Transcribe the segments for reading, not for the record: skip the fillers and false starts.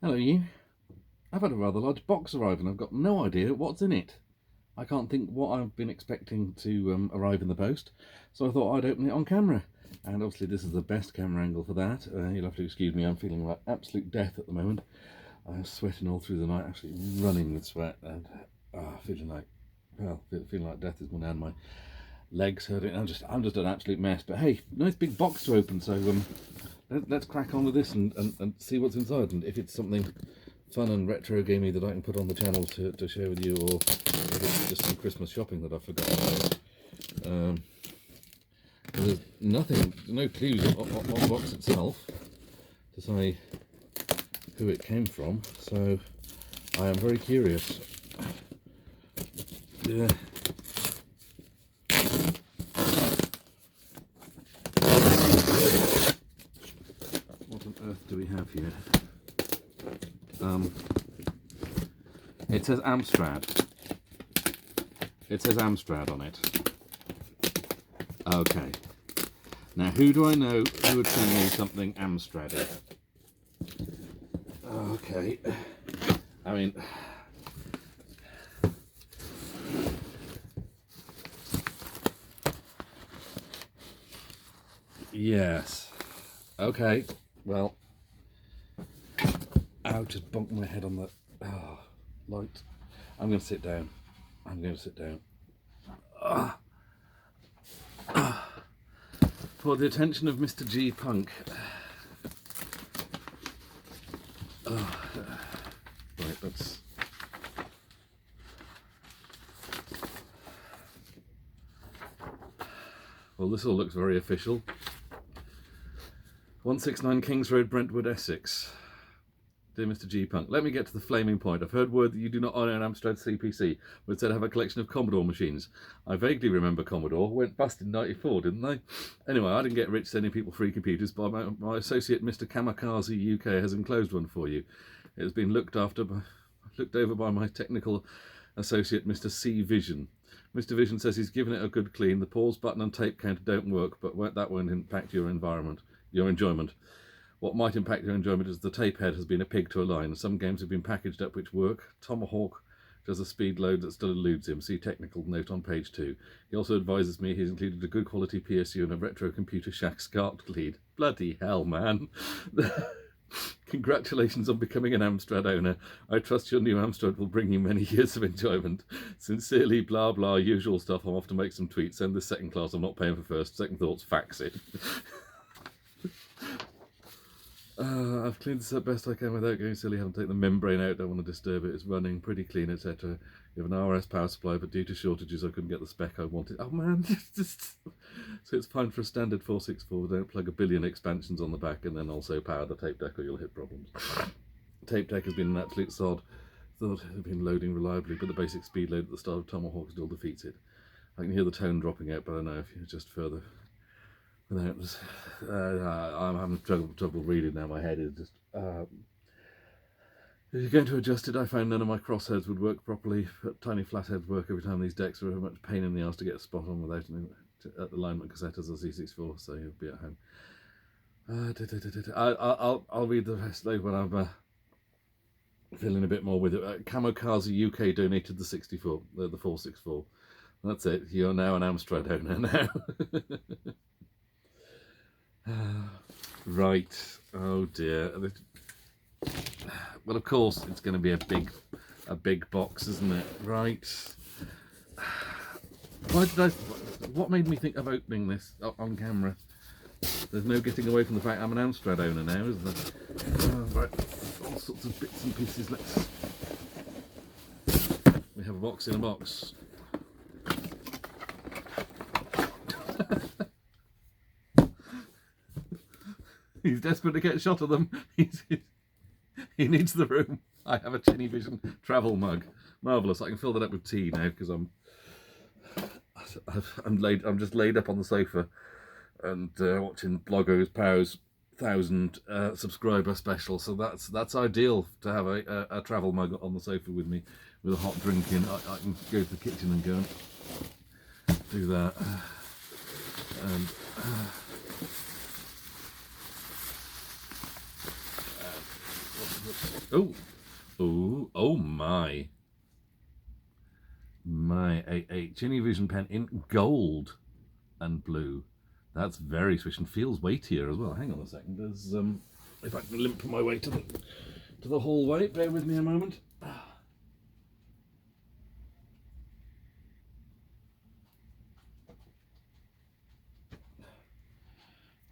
Hello you. I've had a rather large box arrive and I've got no idea what's in it. I can't think what I've been expecting to arrive in the post, so I thought I'd open it on camera. And obviously this is the best camera angle for that. You'll have to excuse me, I'm feeling like absolute death at the moment. I'm sweating all through the night, actually running with sweat, and feeling like death is going down my legs hurting. I'm just an absolute mess. But hey, nice big box to open, so let's crack on with this and see what's inside, and if it's something fun and retro gamey that I can put on the channel to share with you, or if it's just some Christmas shopping that I've forgotten. There's nothing, no clues on the box itself to say who it came from, so I am very curious. Yeah. What on earth do we have here? It says Amstrad. It says Amstrad on it. Okay. Now, who do I know who would send me something Amstrad-y? Okay. I mean, yes. Okay. Well, ow, just bumped my head on the light. I'm going to sit down. For the attention of Mr. G. Punk. Right, let's... Well, this all looks very official. 169 Kings Road, Brentwood, Essex. Dear Mr. G. Punk, let me get to the flaming point. I've heard word that you do not own an Amstrad CPC, but instead have a collection of Commodore machines. I vaguely remember Commodore. Went bust in '94, didn't they? Anyway, I didn't get rich sending people free computers, but my associate Mr. Kamikaze UK has enclosed one for you. It has been looked over by my technical associate Mr. Chinnyvision. Mr. Vision says he's given it a good clean. The pause button and tape counter don't work, but that won't impact your enjoyment. What might impact your enjoyment is the tape head has been a pig to a line. Some games have been packaged up which work. Tomahawk does a speed load that still eludes him. See technical note on page 2. He also advises me he's included a good quality PSU and a retro computer shack SCART lead. Bloody hell, man. Congratulations on becoming an Amstrad owner. I trust your new Amstrad will bring you many years of enjoyment. Sincerely, blah blah, usual stuff. I'm off to make some tweets. Send this second class. I'm not paying for first. Second thoughts, fax it. I've cleaned this up best I can without going silly. I haven't taken the membrane out, don't want to disturb it. It's running pretty clean, etc. You have an RS power supply, but due to shortages I couldn't get the spec I wanted. Oh man, so it's fine for a standard 464. Don't plug a billion expansions on the back and then also power the tape deck or you'll hit problems. Tape deck has been an absolute sod. Thought it had been loading reliably, but the basic speed load at the start of Tomahawk still defeats it. I can hear the tone dropping out, but I know if you just further... I'm having trouble reading now. My head is just... If you're going to adjust it, I found none of my crossheads would work properly, but tiny flatheads work every time. These decks are a much pain in the arse to get a spot on without an alignment cassette as a Z64, so you'll be at home. I'll read the rest later when I'm feeling a bit more with it. Kamikaze UK donated the 64, the 464. That's it. You're now an Amstrad owner now. Right. Oh dear. Well, of course, it's going to be a big box, isn't it? Right. What made me think of opening this on camera? There's no getting away from the fact I'm an Amstrad owner now, is there? Right. All sorts of bits and pieces. We have a box in a box. He's desperate to get a shot of them. He needs the room. I have a Chinnyvision travel mug. Marvellous. I can fill that up with tea now because I'm just laid up on the sofa and watching Bloggo's Pow's 1,000 subscriber special. So that's ideal to have a travel mug on the sofa with me with a hot drink in. I can go to the kitchen and go and do that. And Oh, oh my. A Chinnyvision pen in gold and blue. That's very swish and feels weightier as well. Hang on a second. There's if I can limp my way to the hallway. Bear with me a moment.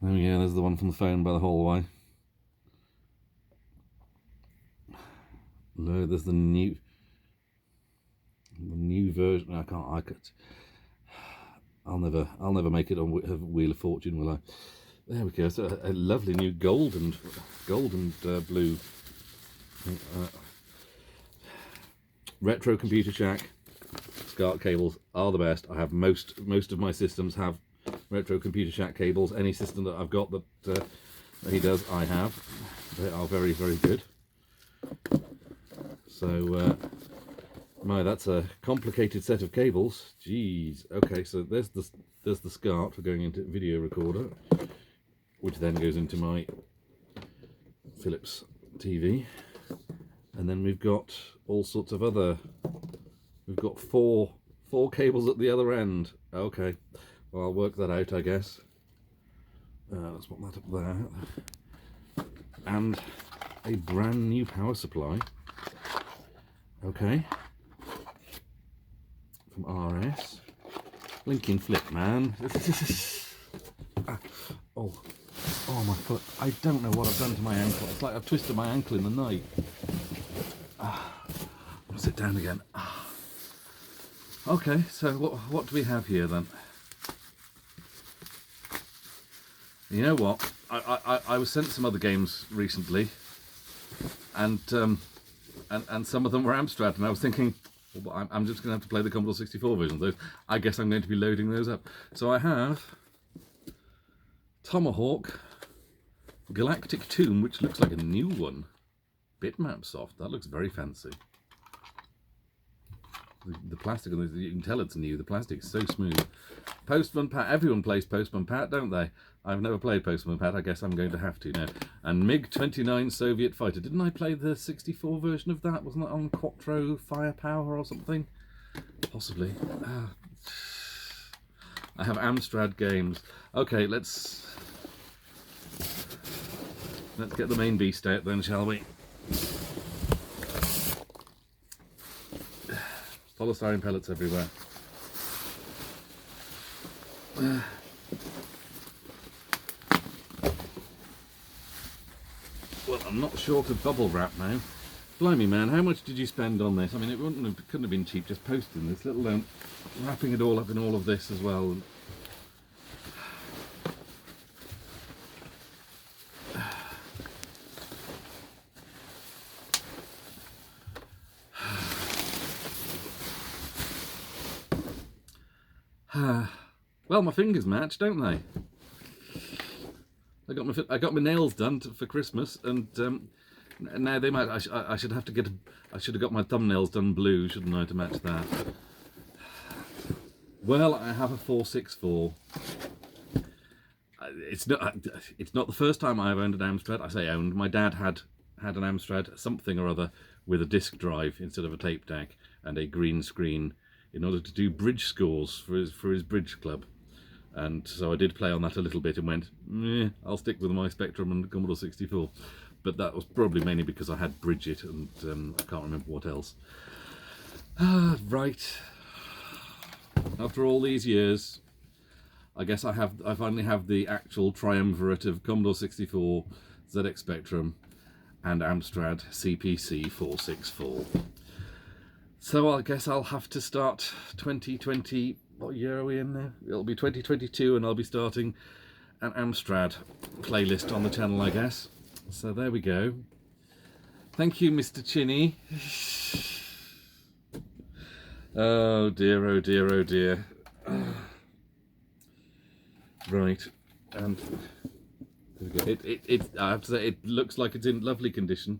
There we go. There's the one from the phone by the hallway. No, there's the new version. I could. I'll never make it on Wheel of Fortune, will I? There we go. So a lovely new gold and blue retro computer shack. SCART cables are the best. I have most of my systems have retro computer shack cables. Any system that I've got that he does, I have. They are very, very good. So my, that's a complicated set of cables. Jeez. Okay, so there's the SCART for going into video recorder, which then goes into my Philips TV, and then we've got all sorts of other. We've got four cables at the other end. Okay, well, I'll work that out, I guess. Let's put that up there, and a brand new power supply. Okay. From RS. Blinking flip, man. Oh my foot. I don't know what I've done to my ankle. It's like I've twisted my ankle in the night. I'll sit down again. Okay, so what do we have here then? You know what? I was sent some other games recently, and some of them were Amstrad, and I was thinking, well, I'm just going to have to play the Commodore 64 version of those. I guess I'm going to be loading those up. So I have Tomahawk, Galactic Tomb, which looks like a new one. Bitmap soft, that looks very fancy. The plastic, you can tell it's new. The plastic is so smooth. Postman Pat, everyone plays Postman Pat, don't they? I've never played Postman Pat, I guess I'm going to have to now. And MiG-29 Soviet Fighter. Didn't I play the 64 version of that? Wasn't that on Quattro Firepower or something? Possibly. I have Amstrad games. Okay, let's get the main beast out then, shall we? Polystyrene pellets everywhere. Well, I'm not short of bubble wrap now. Blimey, man, how much did you spend on this? I mean, couldn't have been cheap just posting this, let alone wrapping it all up in all of this as well. Well, my fingers match, don't they? I got my nails done for Christmas, and now they match. I should have to get. I should have got my thumbnails done blue, shouldn't I, to match that? Well, I have a 464. It's not the first time I've owned an Amstrad. I say owned. My dad had an Amstrad, something or other, with a disk drive instead of a tape deck and a green screen, in order to do bridge scores for his bridge club. And so I did play on that a little bit and went, I'll stick with my Spectrum and Commodore 64. But that was probably mainly because I had Bridget and I can't remember what else. Right. After all these years, I guess I finally have the actual triumvirate of Commodore 64, ZX Spectrum, and Amstrad CPC 464. So I guess I'll have to start 2020. What year are we in now? It'll be 2022, and I'll be starting an Amstrad playlist on the channel, I guess. So there we go. Thank you, Mr. Chinny. Oh dear, oh dear, oh dear. Right, and I have to say, it looks like it's in lovely condition.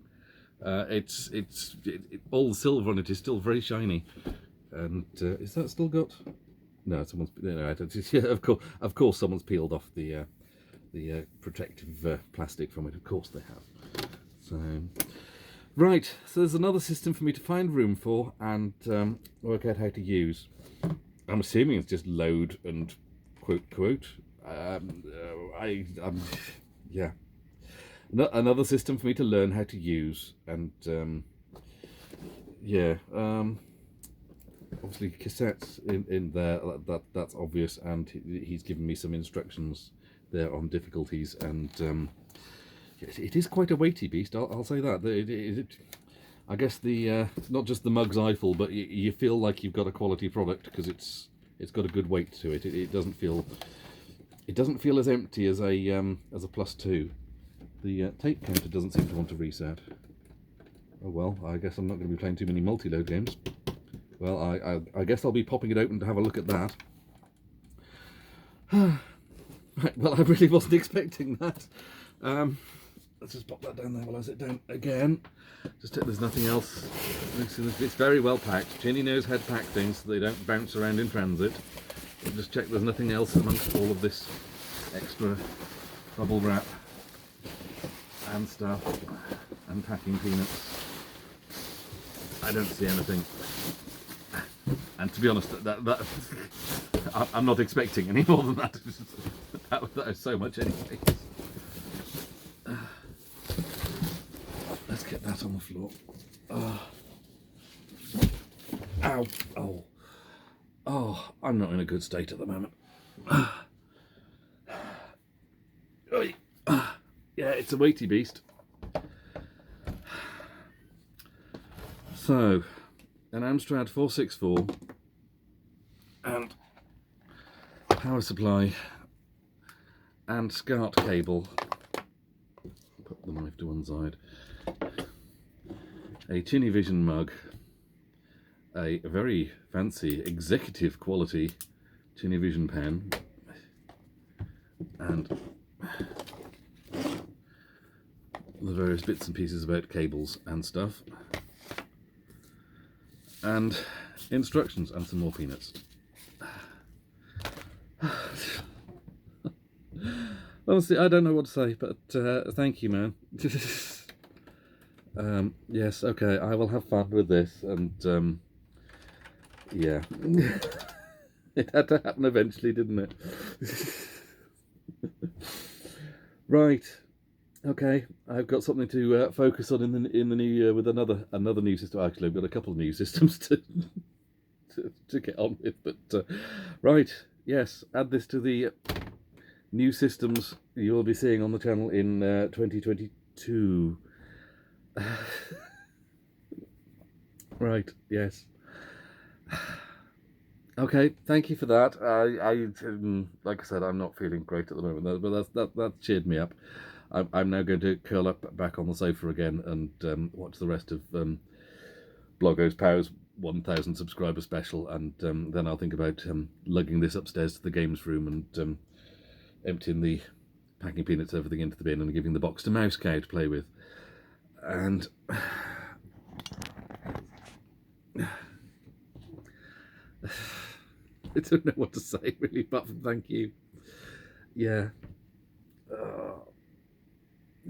All the silver on it is still very shiny. And is that still got? No, someone's. No, yeah, of course, someone's peeled off the protective plastic from it. Of course they have. So, Right, so there's another system for me to find room for and work out how to use. I'm assuming it's just load and quote. Yeah. Another system for me to learn how to use, and obviously cassettes in there. That's obvious, and he's given me some instructions there on difficulties, and it is quite a weighty beast. I'll say that. I guess the not just the mug's eyeful, but you feel like you've got a quality product because it's got a good weight to it. It doesn't feel as empty as a +2. The tape counter doesn't seem to want to reset. Oh well, I guess I'm not going to be playing too many multi-load games. Well, I guess I'll be popping it open to have a look at that. Right, well, I really wasn't expecting that. Let's just pop that down there while I sit down again. Just check there's nothing else. It's very well packed. Chinny knows how to pack things so they don't bounce around in transit. But just check there's nothing else amongst all of this extra bubble wrap and stuff and packing peanuts. I don't see anything. And to be honest, I'm not expecting any more than that. That is so much anyway. Let's get that on the floor. Ow. Oh, I'm not in a good state at the moment. Yeah, it's a weighty beast. So, an Amstrad 464 and power supply and SCART cable. Put the knife to one side. A Chinnyvision mug. A very fancy executive quality Chinnyvision pen. And the various bits and pieces about cables and stuff. And instructions and some more peanuts. Honestly, I don't know what to say, but thank you, man. Yes, okay, I will have fun with this, and yeah. It had to happen eventually, didn't it? Right. Okay, I've got something to focus on in the new year with another new system. Actually, I've got a couple of new systems to get on with. But right, yes, add this to the new systems you will be seeing on the channel in 2022. Right, yes. Okay, thank you for that. Like I said, I'm not feeling great at the moment, but that cheered me up. I'm now going to curl up back on the sofa again and watch the rest of Bloggo's Powers 1000 subscriber special, and then I'll think about lugging this upstairs to the games room and emptying the packing peanuts, everything into the bin, and giving the box to Mouse Cow to play with. And I don't know what to say really, apart from thank you. Yeah.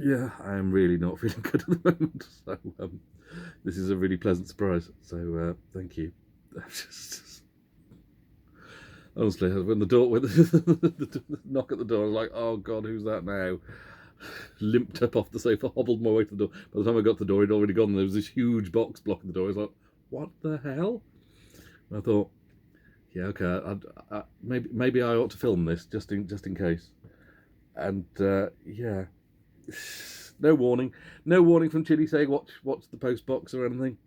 Yeah, I am really not feeling good at the moment, so this is a really pleasant surprise, so thank you. Honestly, when the knock at the door, I was like, oh god, who's that now? Limped up off the sofa, hobbled my way to the door. By the time I got to the door, he'd already gone, and there was this huge box blocking the door. I was like, what the hell? And I thought, yeah, okay, maybe I ought to film this just in case. And yeah. No warning from Chinny saying watch the post box or anything.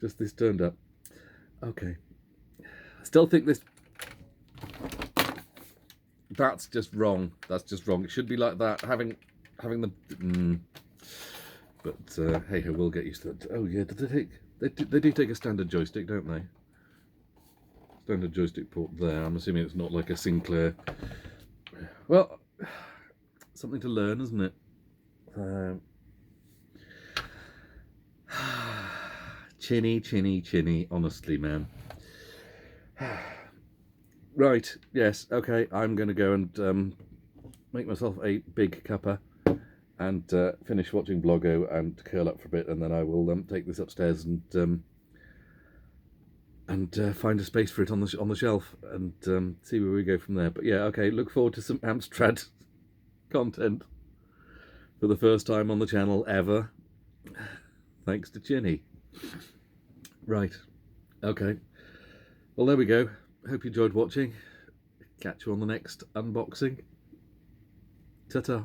Just this turned up. Okay. I still think that's just wrong. That's just wrong. It should be like that. Having the. But hey, we'll get used to it. Oh yeah, they do take a standard joystick, don't they? Standard joystick port there. I'm assuming it's not like a Sinclair. Well, something to learn, isn't it? Chinny, honestly, man. Right, yes, okay, I'm going to go and make myself a big cuppa and finish watching Bloggo and curl up for a bit, and then I will take this upstairs and find a space for it on the shelf and see where we go from there. But yeah, okay, look forward to some Amstrad content for the first time on the channel ever, thanks to Chinny. Right, okay, well there we go. Hope you enjoyed watching. Catch you on the next unboxing. Ta-ta.